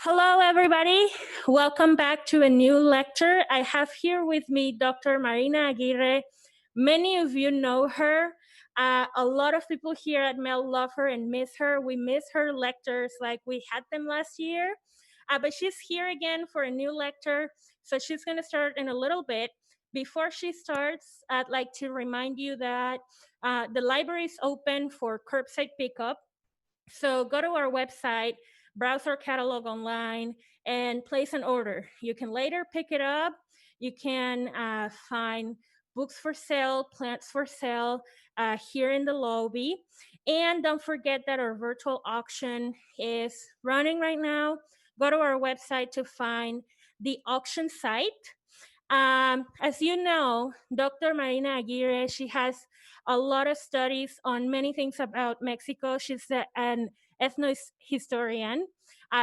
Hello, everybody. Welcome back to a new lecture. I have here with me Dr. Marina Aguirre. Many of you know her. A lot of people here at Mel love her and miss her. We miss her lectures like we had them last year. But she's here again for a new lecture. So she's going to start in a little bit. Before she starts, I'd like to remind you that the library is open for curbside pickup. So go to our website, browse our catalog online, and place an order. You can later pick it up. You can find books for sale, plants for sale here in the lobby. And don't forget that our virtual auction is running right now. Go to our website to find the auction site. As you know, Dr. Marina Aguirre, she has a lot of studies on many things about Mexico. She's an ethnohistorian.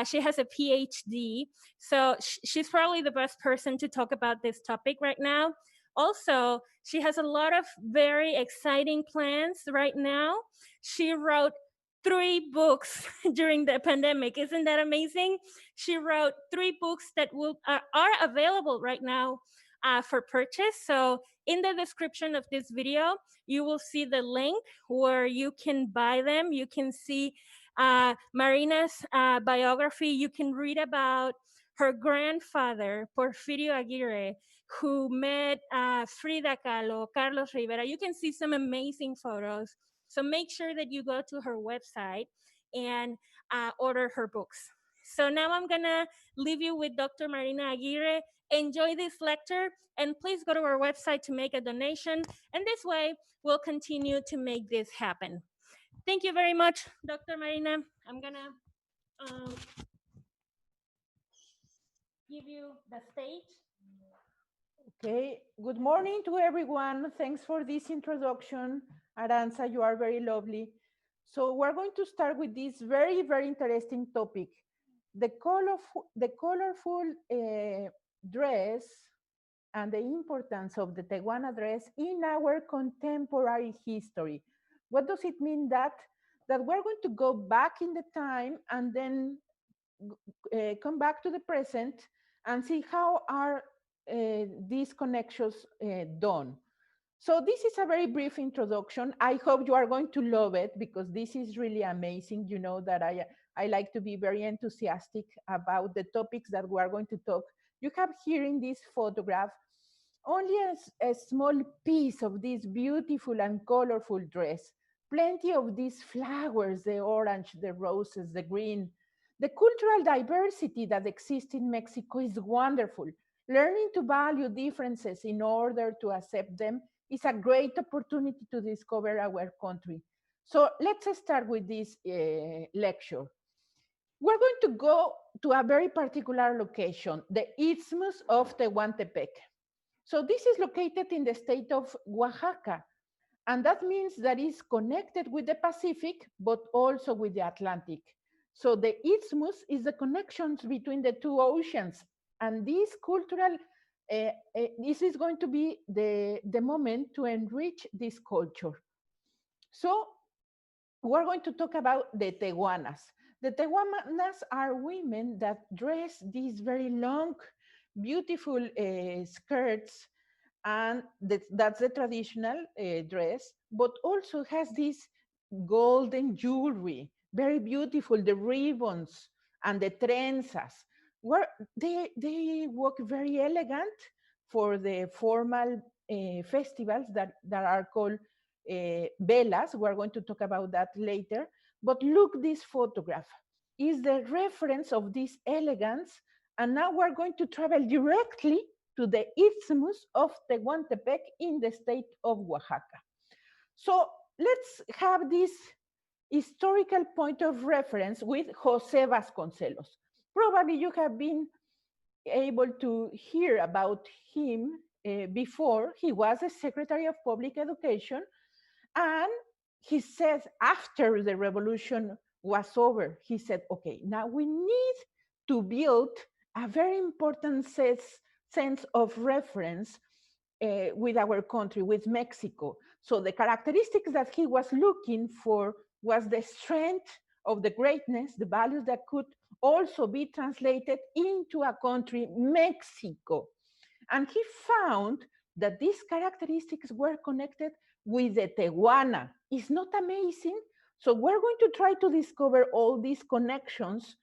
She has a PhD. So she's probably the best person to talk about this topic right now. Also, she has a lot of very exciting plans right now. She wrote 3 books during the pandemic. Isn't that amazing? She wrote 3 books that are available right now for purchase. So in the description of this video, you will see the link where you can buy them. You can see Marina's biography. You can read about her grandfather, Porfirio Aguirre, who met Frida Kahlo, Carlos Rivera. You can see some amazing photos. So make sure that you go to her website and order her books. So now I'm gonna leave you with Dr. Marina Aguirre. Enjoy this lecture, and please go to our website to make a donation. And this way, we'll continue to make this happen. Thank you very much, Dr. Marina. I'm gonna give you the stage. Okay, good morning to everyone. Thanks for this introduction. Aranza, you are very lovely. So we're going to start with this very, very interesting topic. The colorful dress and the importance of the Tehuana dress in our contemporary history. What does it mean that we're going to go back in the time and then come back to the present and see how are these connections done. So this is a very brief introduction. I hope you are going to love it because this is really amazing. You know that I like to be very enthusiastic about the topics that we are going to talk. You have here in this photograph only a small piece of this beautiful and colorful dress. Plenty of these flowers, the orange, the roses, the green. The cultural diversity that exists in Mexico is wonderful. Learning to value differences in order to accept them is a great opportunity to discover our country. So let's start with this lecture. We're going to go to a very particular location, the Isthmus of Tehuantepec. So this is located in the state of Oaxaca, and that means that it's connected with the Pacific, but also with the Atlantic. So the isthmus is the connections between the 2 oceans, and this cultural, this is going to be the moment to enrich this culture. So we're going to talk about the Tehuanas. The Tehuanas are women that dress these very long, beautiful skirts, and that's the traditional dress, but also has this golden jewelry, very beautiful, the ribbons and the trenzas. Where they look very elegant for the formal festivals that are called velas. We're going to talk about that later. But look, this photograph is the reference of this elegance. And now we're going to travel directly to the Isthmus of Tehuantepec in the state of Oaxaca. So let's have this historical point of reference with Jose Vasconcelos. Probably you have been able to hear about him before. He was a Secretary of Public Education, and he says after the revolution was over, he said, okay, now we need to build a very important sense of reference with our country, with Mexico. So the characteristics that he was looking for was the strength of the greatness, the values that could also be translated into a country, Mexico. And he found that these characteristics were connected with the Tehuana. Is not amazing? So we're going to try to discover all these connections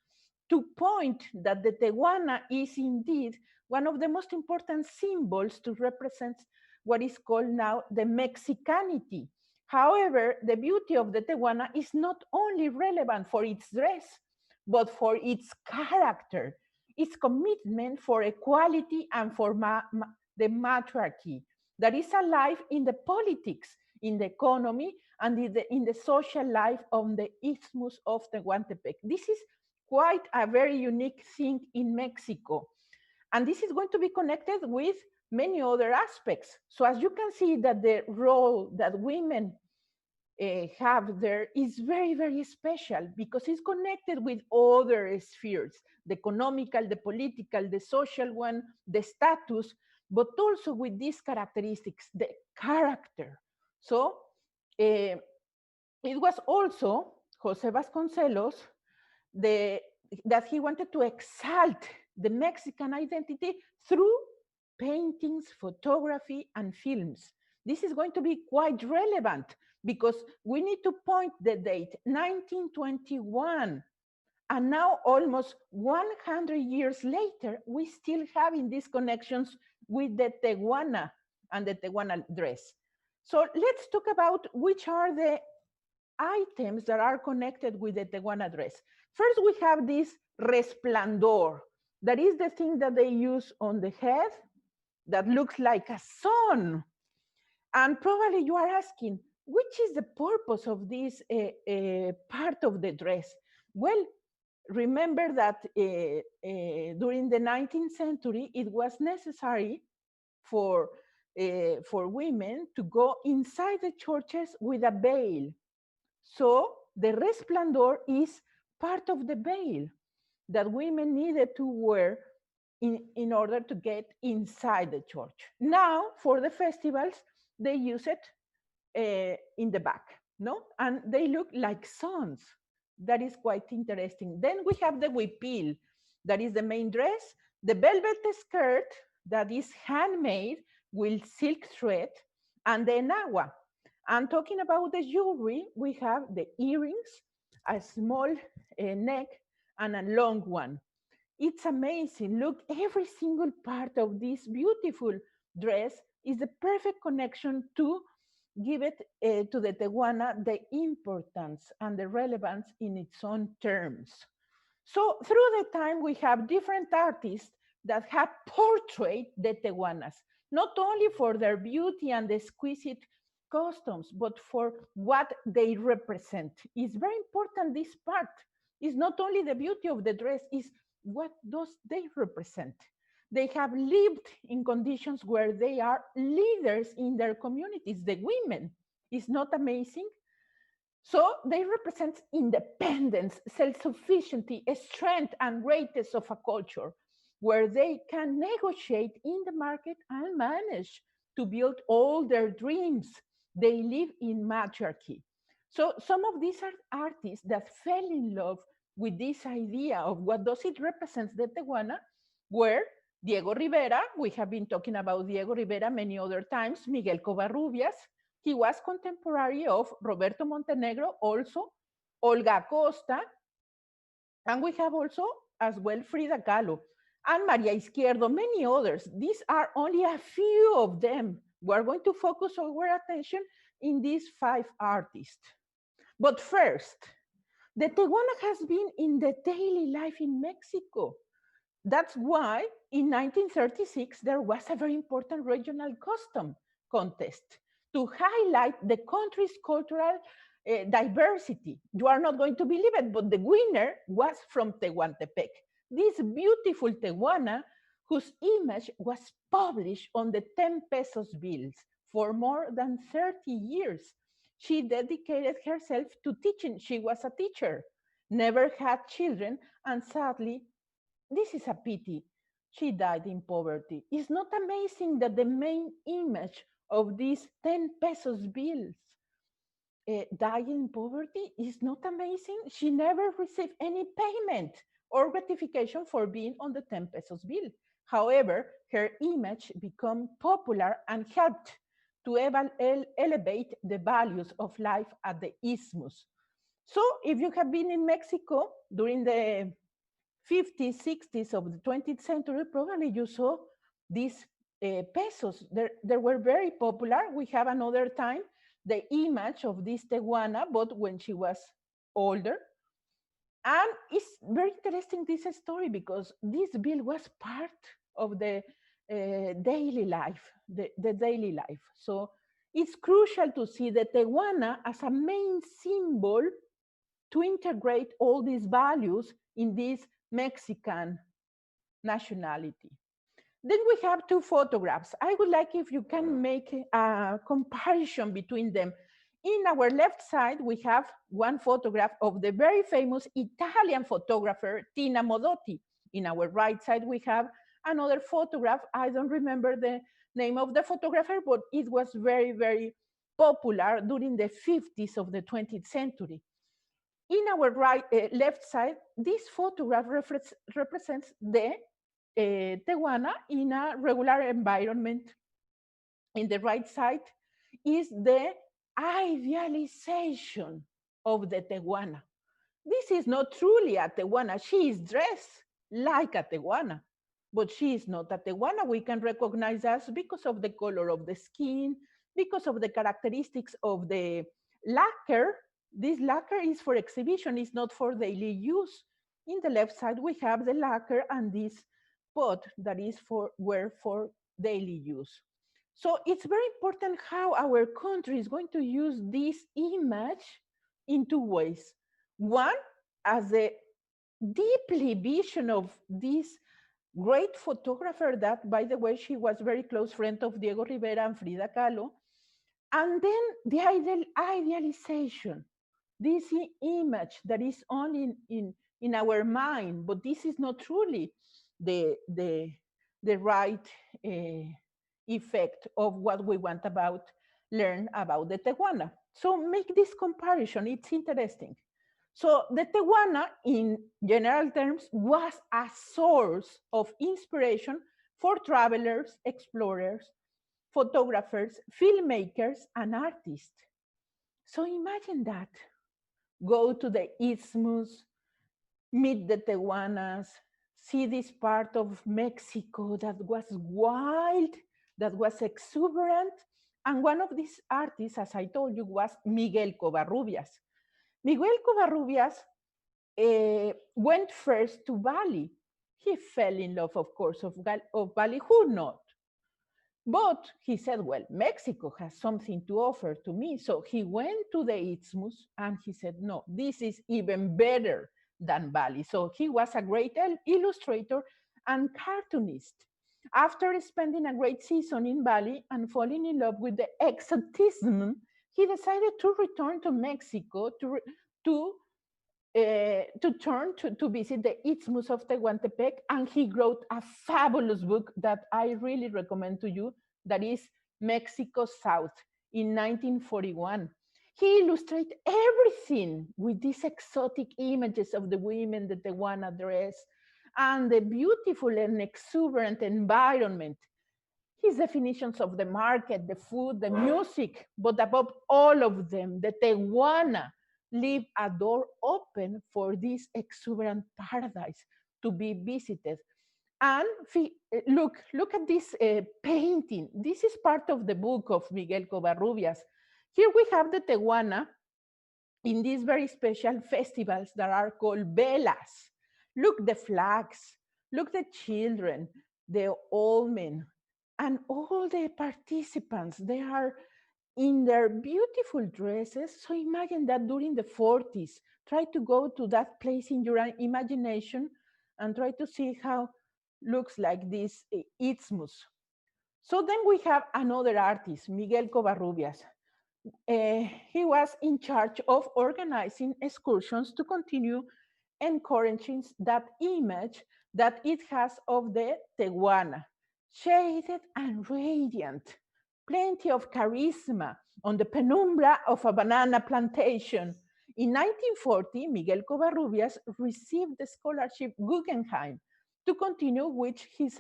to point that the Tehuana is indeed one of the most important symbols to represent what is called now the Mexicanity. However, the beauty of the Tehuana is not only relevant for its dress, but for its character, its commitment for equality and for the matriarchy that is alive in the politics, in the economy, and in the social life of the Isthmus of Tehuantepec. This is quite a very unique thing in Mexico. And this is going to be connected with many other aspects. So as you can see that the role that women have there is very, very special because it's connected with other spheres, the economical, the political, the social one, the status, but also with these characteristics, the character. So it was also Jose Vasconcelos the, that he wanted to exalt the Mexican identity through paintings, photography, and films. This is going to be quite relevant because we need to point the date 1921. And now, almost 100 years later, we still having these connections with the Tehuana and the Tehuana dress. So let's talk about which are the items that are connected with the Tehuana dress. First, we have this resplandor. That is the thing that they use on the head that looks like a sun. And probably you are asking, which is the purpose of this part of the dress? Well, remember that during the 19th century, it was necessary for women to go inside the churches with a veil. So the resplendor is part of the veil that women needed to wear in order to get inside the church. Now, for the festivals, they use it in the back, no? And they look like suns. That is quite interesting. Then we have the huipil, that is the main dress, the velvet skirt that is handmade with silk thread, and the enagua. And talking about the jewelry, we have the earrings, a small neck, and a long one. It's amazing. Look, every single part of this beautiful dress is the perfect connection to give it to the Tehuana the importance and the relevance in its own terms. So through the time, we have different artists that have portrayed the Tehuanas, not only for their beauty and exquisite customs, but for what they represent. It's very important, this part. It's not only the beauty of the dress, it's what does they represent. They have lived in conditions where they are leaders in their communities, the women. Is not amazing? So they represent independence, self-sufficiency, strength, and greatness of a culture where they can negotiate in the market and manage to build all their dreams. They live in matriarchy. So some of these are artists that fell in love with this idea of what does it represent the Tehuana were Diego Rivera. We have been talking about Diego Rivera many other times, Miguel Covarrubias. He was contemporary of Roberto Montenegro, also Olga Costa, and we have also as well Frida Kahlo and Maria Izquierdo, many others. These are only a few of them. We're going to focus our attention in these 5 artists. But first, the Tehuana has been in the daily life in Mexico. That's why in 1936 there was a very important regional custom contest to highlight the country's cultural diversity. You are not going to believe it, but the winner was from Tehuantepec. This beautiful Tehuana, whose image was published on the 10 pesos bills for more than 30 years. She dedicated herself to teaching. She was a teacher, never had children, and sadly, this is a pity. She died in poverty. It's not amazing that the main image of these 10 pesos bills died in poverty? It's not amazing. She never received any payment or gratification for being on the 10 pesos bill. However, her image became popular and helped to elevate the values of life at the isthmus. So if you have been in Mexico during the 50s, 60s of the 20th century, probably you saw these pesos. They were very popular. We have another time the image of this Tehuana, but when she was older. And it's very interesting, this story, because this bill was part of the daily life, the daily life. So it's crucial to see the Tehuana as a main symbol to integrate all these values in this Mexican nationality. Then we have two photographs. I would like if you can make a comparison between them. In our left side, we have one photograph of the very famous Italian photographer, Tina Modotti. In our right side, we have another photograph. I don't remember the name of the photographer, but it was very, very popular during the 50s of the 20th century. In our left side, this photograph represents the Tehuana in a regular environment. In the right side is the idealization of the Tehuana. This is not truly a Tehuana. She is dressed like a Tehuana, but she is not a Tehuana. We can recognize us because of the color of the skin, because of the characteristics of the lacquer. This lacquer is for exhibition, it's not for daily use. In the left side, we have the lacquer and this pot that is for daily use. So it's very important how our country is going to use this image in two ways. One, as a deeply vision of this great photographer that, by the way, she was very close friend of Diego Rivera and Frida Kahlo. And then the idealization, this image that is on in our mind, but this is not truly the right effect of what we want about learn about the Tehuana. So make this comparison, it's interesting. So the Tehuana, in general terms, was a source of inspiration for travelers, explorers, photographers, filmmakers, and artists. So imagine that. Go to the isthmus, meet the Tehuanas, see this part of Mexico that was wild, that was exuberant. And one of these artists, as I told you, was Miguel Covarrubias. Miguel Covarrubias went first to Bali. He fell in love, of course, of Bali. Who not? But he said, well, Mexico has something to offer to me. So he went to the Isthmus and he said, no, this is even better than Bali. So he was a great illustrator and cartoonist. After spending a great season in Bali and falling in love with the exotism, he decided to return to Mexico to visit the Isthmus of Tehuantepec, and he wrote a fabulous book that I really recommend to you, that is Mexico South in 1941. He illustrated everything with these exotic images of the women, the Tehuana dress, and the beautiful and exuberant environment. His definitions of the market, the food, the music, but above all of them, the Tehuana leave a door open for this exuberant paradise to be visited. And look at this painting. This is part of the book of Miguel Covarrubias. Here we have the Tehuana in these very special festivals that are called velas. Look the flags, look the children, the old men, and all the participants. They are in their beautiful dresses. So imagine that during the 40s. Try to go to that place in your imagination and try to see how looks like this isthmus. So then we have another artist, Miguel Covarrubias. He was in charge of organizing excursions to continue encouraging that image that it has of the Tehuana, shaded and radiant, plenty of charisma on the penumbra of a banana plantation, In 1940, Miguel Covarrubias received the scholarship Guggenheim to continue with his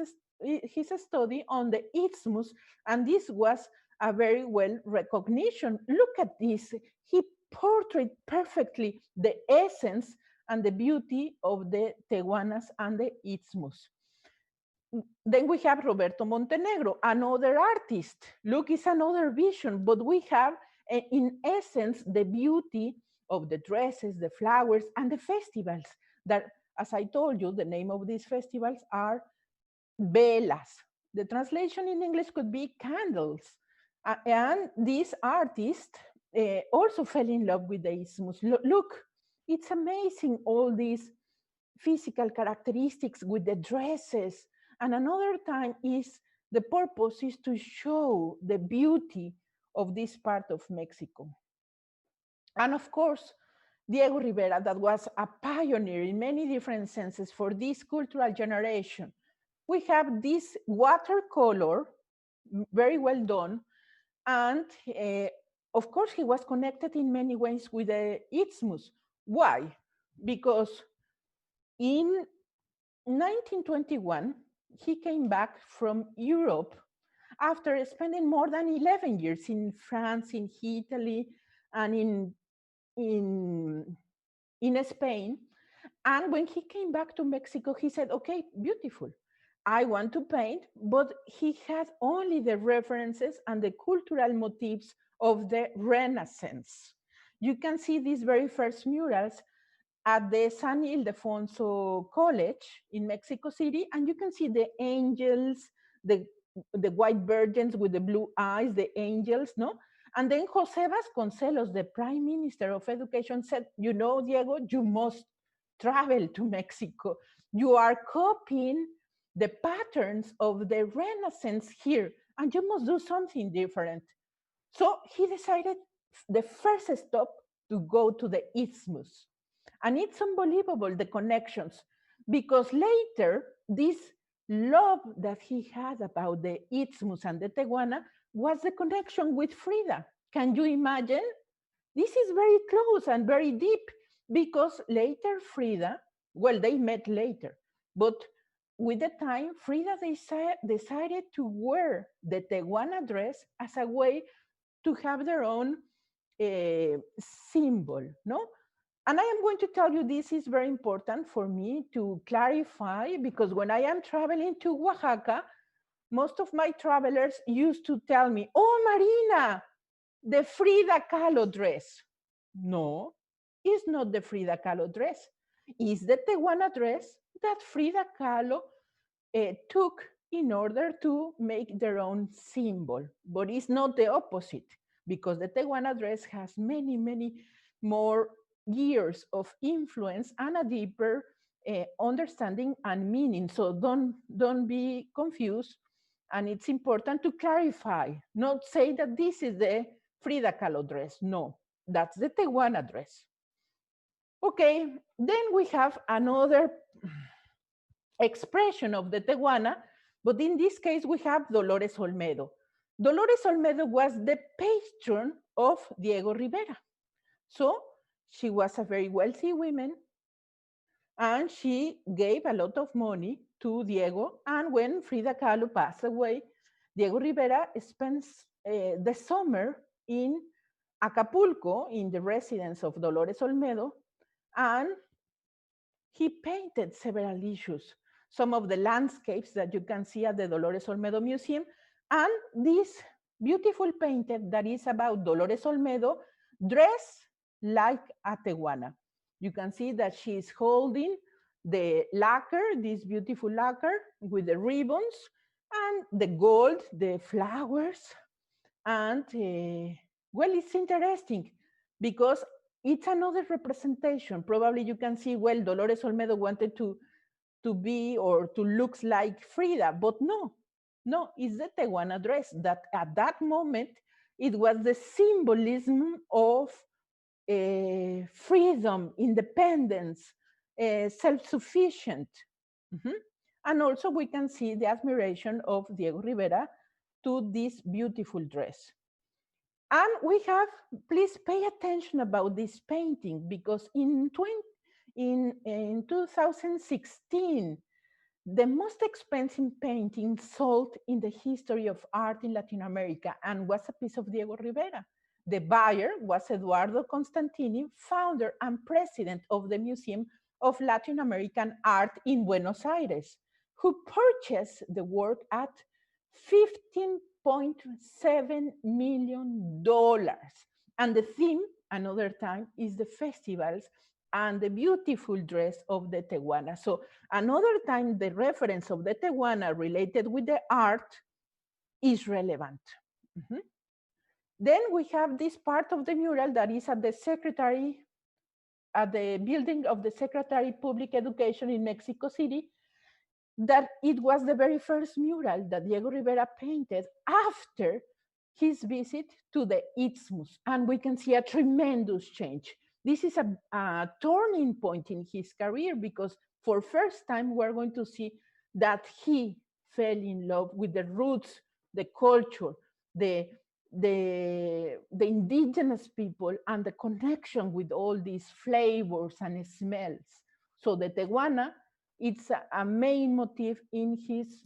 study on the isthmus, and this was a very well recognition. Look at this. He portrayed perfectly the essence and the beauty of the Tehuanas and the isthmus. Then we have Roberto Montenegro, another artist. Look, it's another vision, but we have, in essence, the beauty of the dresses, the flowers, and the festivals that, as I told you, the name of these festivals are velas. The translation in English could be candles. And this artist also fell in love with the isthmus. Look, it's amazing, all these physical characteristics with the dresses. And another time is the purpose is to show the beauty of this part of Mexico. And of course, Diego Rivera, that was a pioneer in many different senses for this cultural generation. We have this watercolor, very well done, and of course, he was connected in many ways with the isthmus. Why? Because in 1921, he came back from Europe after spending more than 11 years in France, in Italy, and in Spain. And when he came back to Mexico, he said, okay, beautiful. I want to paint, but he had only the references and the cultural motifs of the Renaissance. You can see these very first murals at the San Ildefonso College in Mexico City, and you can see the angels, the, the white virgins with the blue eyes, the angels, no? And then Jose Vasconcelos, the Prime Minister of Education, said, you know, Diego, you must travel to Mexico. You are copying the patterns of the Renaissance here, and you must do something different. So he decided the first stop to go to the isthmus. And it's unbelievable, the connections, because later, this love that he had about the isthmus and the Tehuana was the connection with Frida. Can you imagine? This is very close and very deep, because later Frida, well, they met later, but with the time, Frida decided to wear the Tehuana dress as a way to have their own symbol, no? And I am going to tell you this is very important for me to clarify, because when I am traveling to Oaxaca, most of my travelers used to tell me, oh, Marina, the Frida Kahlo dress. No, it's not the Frida Kahlo dress. It's the Tehuana dress that Frida Kahlo took in order to make their own symbol. But it's not the opposite, because the Tehuana dress has many, many more years of influence and a deeper understanding and meaning. So don't be confused. And it's important to clarify, not say that this is the Frida Kahlo dress. No, that's the Tehuana dress. Okay, then we have another expression of the Tehuana, but in this case we have Dolores Olmedo. Dolores Olmedo was the patron of Diego Rivera. So she was a very wealthy woman, and she gave a lot of money to Diego. And when Frida Kahlo passed away, Diego Rivera spends the summer in Acapulco in the residence of Dolores Olmedo, and he painted several issues, some of the landscapes that you can see at the Dolores Olmedo Museum, and this beautiful painting that is about Dolores Olmedo dressed like a Tehuana. You can see that she is holding the lacquer, this beautiful lacquer with the ribbons and the gold, the flowers. And well, it's interesting because it's another representation. Probably you can see, well, Dolores Olmedo wanted to be or to look like Frida, but no, it's the Tehuana dress that at that moment, it was the symbolism of freedom, independence, self-sufficient. Mm-hmm. And also we can see the admiration of Diego Rivera to this beautiful dress. And we have, please pay attention about this painting, because in 2016, the most expensive painting sold in the history of art in Latin America, and was a piece of Diego Rivera. The buyer was Eduardo Constantini, founder and president of the Museum of Latin American Art in Buenos Aires, who purchased the work at $15.7 million. And the theme, another time, is the festivals and the beautiful dress of the Tehuana. So another time, the reference of the Tehuana related with the art is relevant. Mhm. Then we have this part of the mural that is at the building of the Secretary Public Education in Mexico City, that it was the very first mural that Diego Rivera painted after his visit to the Isthmus. And we can see a tremendous change. This is a turning point in his career, because for first time we're going to see that he fell in love with the roots, the culture, the the indigenous people, and the connection with all these flavors and smells. So the Tehuana, it's a main motif in his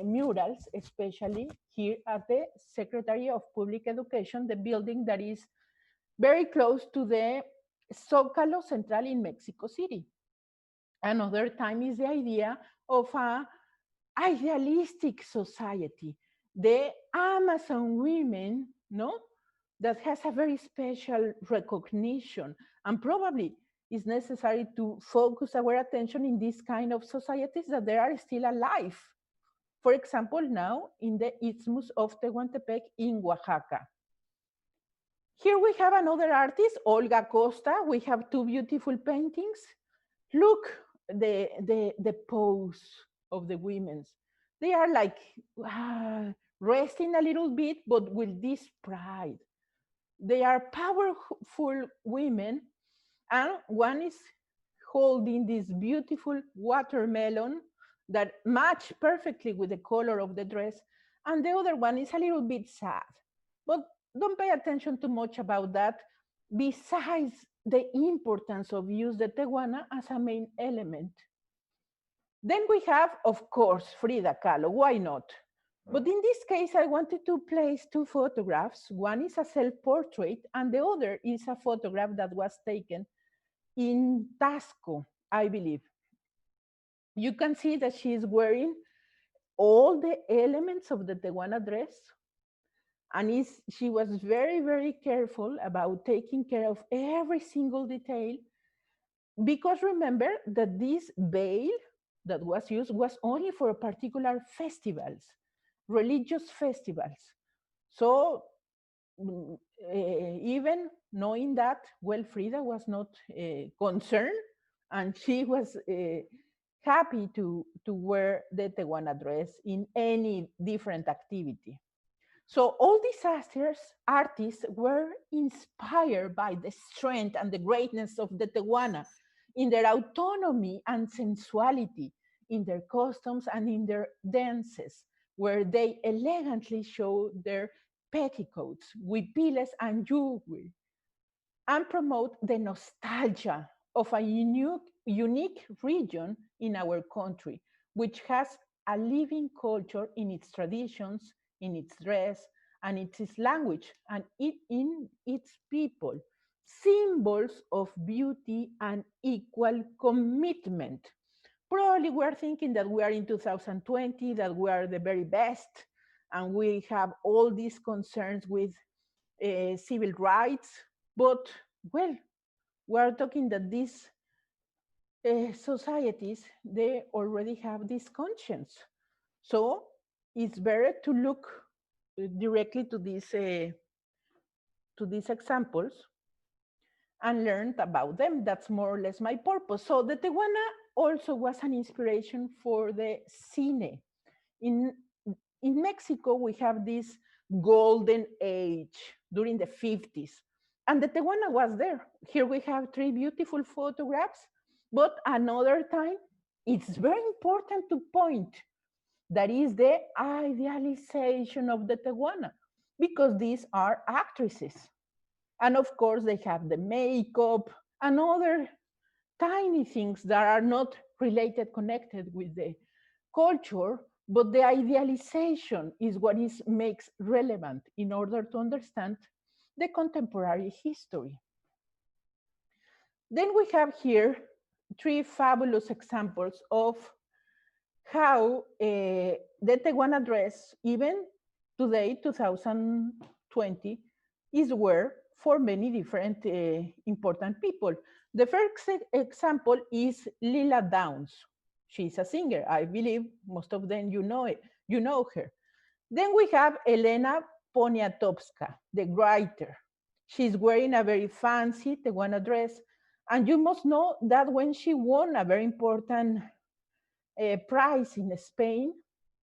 murals, especially here at the Secretary of Public Education, the building that is very close to the Zócalo Central in Mexico City. Another time is the idea of a idealistic society, the Amazon women, no, that has a very special recognition, and probably is necessary to focus our attention in this kind of societies that they are still alive. For example, now in the Isthmus of Tehuantepec in Oaxaca. Here we have another artist, Olga Costa. We have two beautiful paintings. Look, the pose of the women's. They are like resting a little bit, but with this pride. They are powerful women, and one is holding this beautiful watermelon that match perfectly with the color of the dress, and the other one is a little bit sad. But don't pay attention too much about that. Besides the importance of use the Tehuana as a main element. Then we have, of course, Frida Kahlo. Why not? But in this case, I wanted to place two photographs. One is a self-portrait, and the other is a photograph that was taken in Tasco, I believe. You can see that she is wearing all the elements of the Tehuana dress, and she was very, very careful about taking care of every single detail, because remember that this veil that was used was only for particular festivals, religious festivals. So even knowing that, well, Frida was not concerned, and she was happy to wear the Tehuana dress in any different activity. So all these artists were inspired by the strength and the greatness of the Tehuana in their autonomy and sensuality, in their costumes and in their dances, where they elegantly show their petticoats, huipiles, and jewelry, and promote the nostalgia of a unique region in our country, which has a living culture in its traditions, in its dress, and its language, and in its people, symbols of beauty and equal commitment. Probably we're thinking that we are in 2020, that we are the very best, and we have all these concerns with civil rights, but well, we're talking that these societies, they already have this conscience. So it's better to look directly to these examples and learn about them. That's more or less my purpose. So the Tehuana also was an inspiration for the cine. In, in Mexico, we have this golden age during the 50s, and the Tehuana was there. Here we have three beautiful photographs, but another time, it's very important to point that is the idealization of the Tehuana. because these are actresses. And of course, they have the makeup and other tiny things that are not related, connected with the culture, but the idealization is what is makes relevant in order to understand the contemporary history. Then we have here three fabulous examples of how the Tehuana dress, even today, 2020, is wear for many different important people. The first example is Lila Downs. She's a singer. I believe most of them you know it, you know her. Then we have Elena Poniatowska, the writer. She's wearing a very fancy Tehuana dress. And you must know that when she won a very important prize in Spain,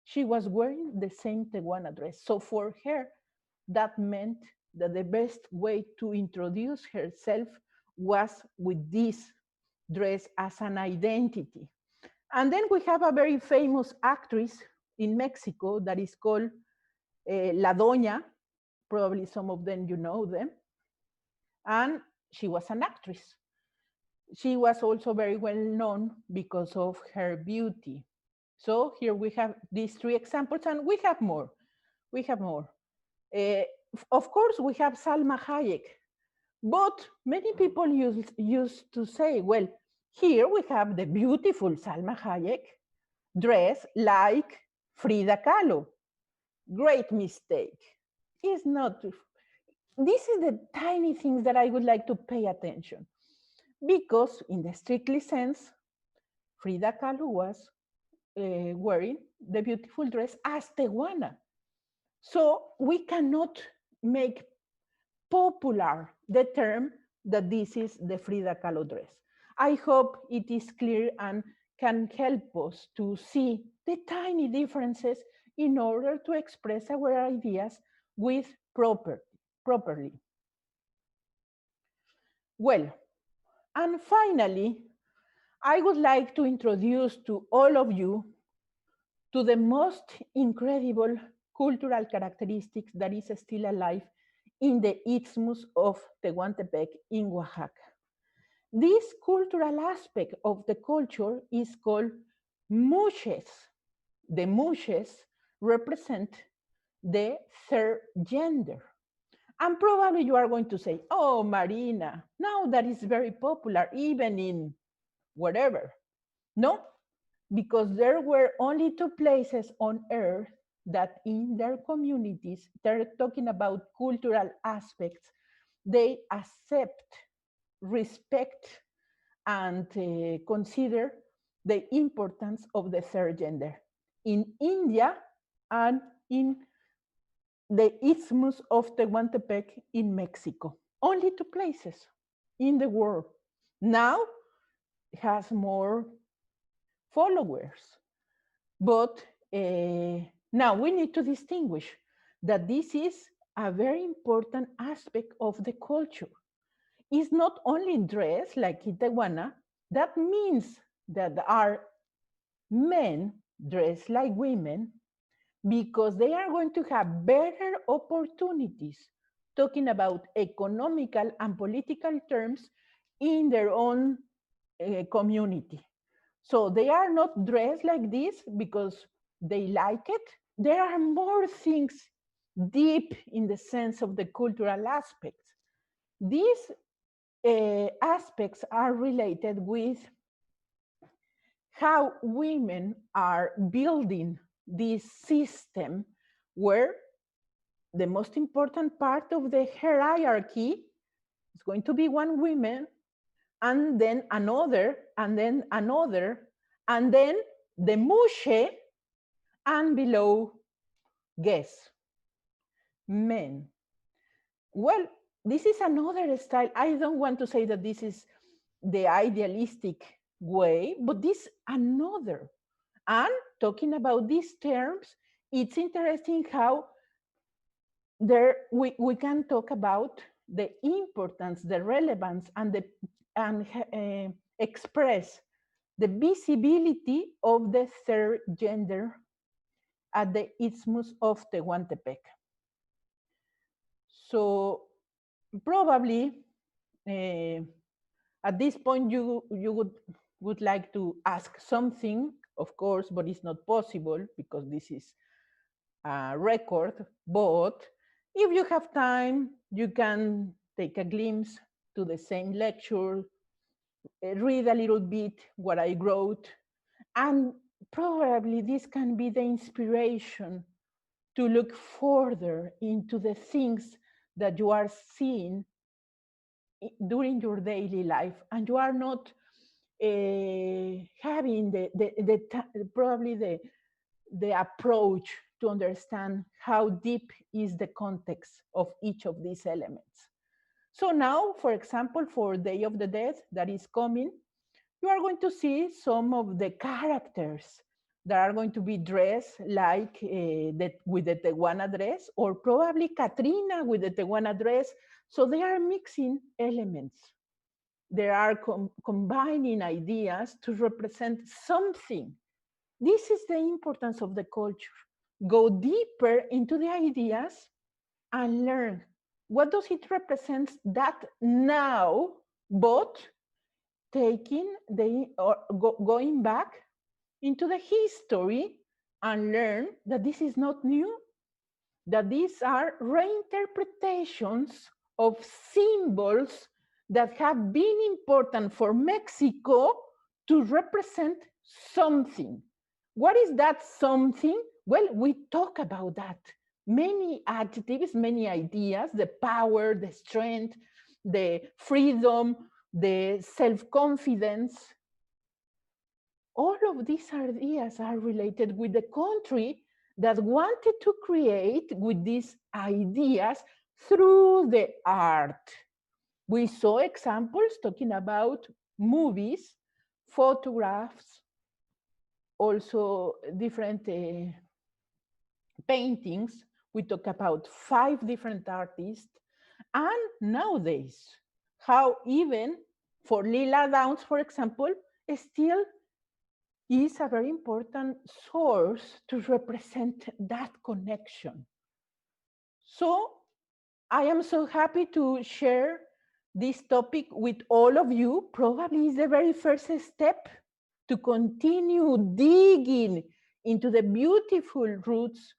she was wearing the same Tehuana dress. So for her, that meant that the best way to introduce herself was with this dress as an identity. And then we have a very famous actress in Mexico that is called La Doña. Probably some of them you know them. And she was an actress. She was also very well known because of her beauty. So here we have these three examples, and we have more. We have more. Uh, of course, we have Salma Hayek, but many people used to say, well, here we have the beautiful Salma Hayek dressed like Frida Kahlo. Great mistake. It's not. This is the tiny things that I would like to pay attention, because in the strictly sense, Frida Kahlo was wearing the beautiful dress as Tehuana. So we cannot make popular the term that this is the Frida Kahlo dress. I hope it is clear and can help us to see the tiny differences in order to express our ideas with properly. Well, and finally, I would like to introduce to all of you to the most incredible cultural characteristics that is still alive in the Isthmus of Tehuantepec in Oaxaca. This cultural aspect of the culture is called mushes. The mushes represent the third gender. And probably you are going to say, oh, Marina, now that is very popular, even in whatever. No, because there were only two places on earth that in their communities, they're talking about cultural aspects, they accept, respect, and consider the importance of the third gender. In India and in the Isthmus of Tehuantepec in Mexico. Only two places in the world. Now it has more followers. But now we need to distinguish that this is a very important aspect of the culture. It's not only dress like in Tehuana, that means that are men dressed like women because they are going to have better opportunities talking about economical and political terms in their own community. So they are not dressed like this because they like it. There are more things deep in the sense of the cultural aspects. These aspects are related with how women are building this system where the most important part of the hierarchy is going to be one woman, and then another, and then another, and then the mushe, and below, guess, men. Well, this is another style. I don't want to say that this is the idealistic way, but this another. And talking about these terms, it's interesting how there we can talk about the importance, the relevance, and express the visibility of the third gender at the Isthmus of Tehuantepec. So probably at this point you would like to ask something, of course, but it's not possible because this is a record. But if you have time, you can take a glimpse to the same lecture, read a little bit what I wrote, and probably this can be the inspiration to look further into the things that you are seeing during your daily life, and you are not having probably the approach to understand how deep is the context of each of these elements. So now, for example, for Day of the Dead that is coming, you are going to see some of the characters that are going to be dressed like with the Tehuana dress, or probably Katrina with the Tehuana dress. So they are mixing elements. They are combining ideas to represent something. This is the importance of the culture. Go deeper into the ideas and learn what does it represent that now, but taking going back into the history and learn that this is not new, that these are reinterpretations of symbols that have been important for Mexico to represent something. What is that something? Well, we talk about that. Many adjectives, many ideas, the power, the strength, the freedom, the self-confidence. All of these ideas are related with the country that wanted to create with these ideas through the art. We saw examples talking about movies, photographs, also different paintings. We talk about 5 different artists. And nowadays, how even for Lila Downs, for example, still is a very important source to represent that connection. So I am so happy to share this topic with all of you. Probably is the very first step to continue digging into the beautiful roots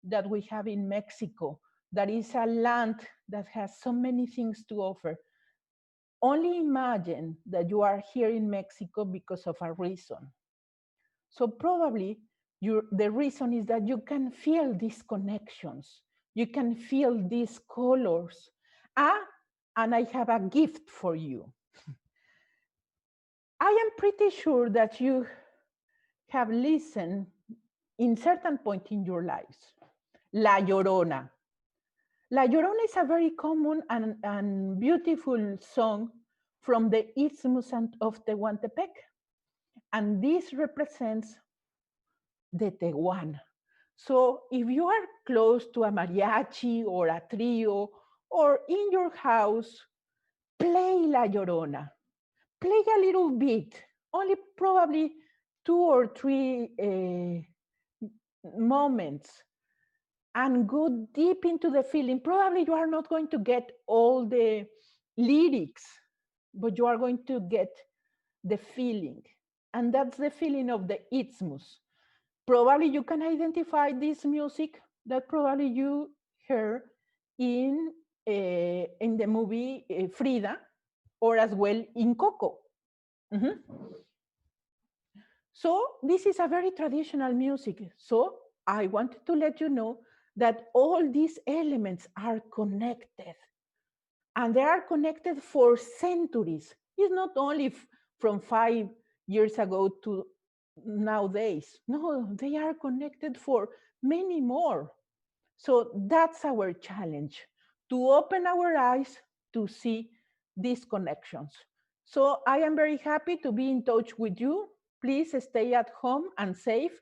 that we have in Mexico. That is a land that has so many things to offer. Only imagine that you are here in Mexico because of a reason. So probably the reason is that you can feel these connections. You can feel these colors. And I have a gift for you. I am pretty sure that you have listened in certain point in your lives. La Llorona. La Llorona is a very common and beautiful song from the Isthmus of Tehuantepec. And this represents the Tehuana. So if you are close to a mariachi or a trio or in your house, play La Llorona. Play a little bit, only probably 2 or 3 moments, and go deep into the feeling. Probably you are not going to get all the lyrics, but you are going to get the feeling. And that's the feeling of the isthmus. Probably you can identify this music that probably you heard in the movie Frida, or as well in Coco. Mm-hmm. So this is a very traditional music. So I wanted to let you know that all these elements are connected, and they are connected for centuries. It's not only from 5 years ago to nowadays. No, they are connected for many more. So that's our challenge, to open our eyes to see these connections. So I am very happy to be in touch with you. Please stay at home and safe.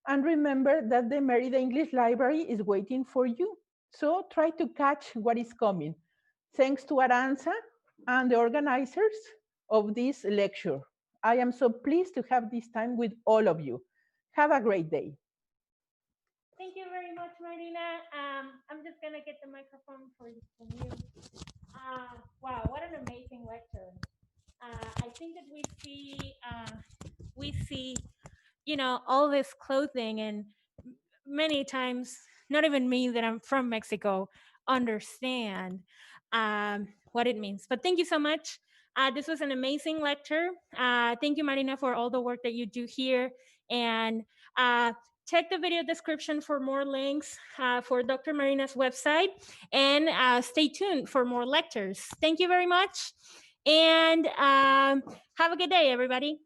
And remember that the Merida English Library is waiting for you. So try to catch what is coming. Thanks to Aranza and the organizers of this lecture. I am so pleased to have this time with all of you. Have a great day. Thank you very much, Marina. I'm just gonna get the microphone for you. Wow, what an amazing lecture. I think that we see, all this clothing, and many times, not even me that I'm from Mexico, understand what it means. But thank you so much. This was an amazing lecture. Thank you, Marina, for all the work that you do here. And check the video description for more links for Dr. Marina's website. And stay tuned for more lectures. Thank you very much. And have a good day, everybody.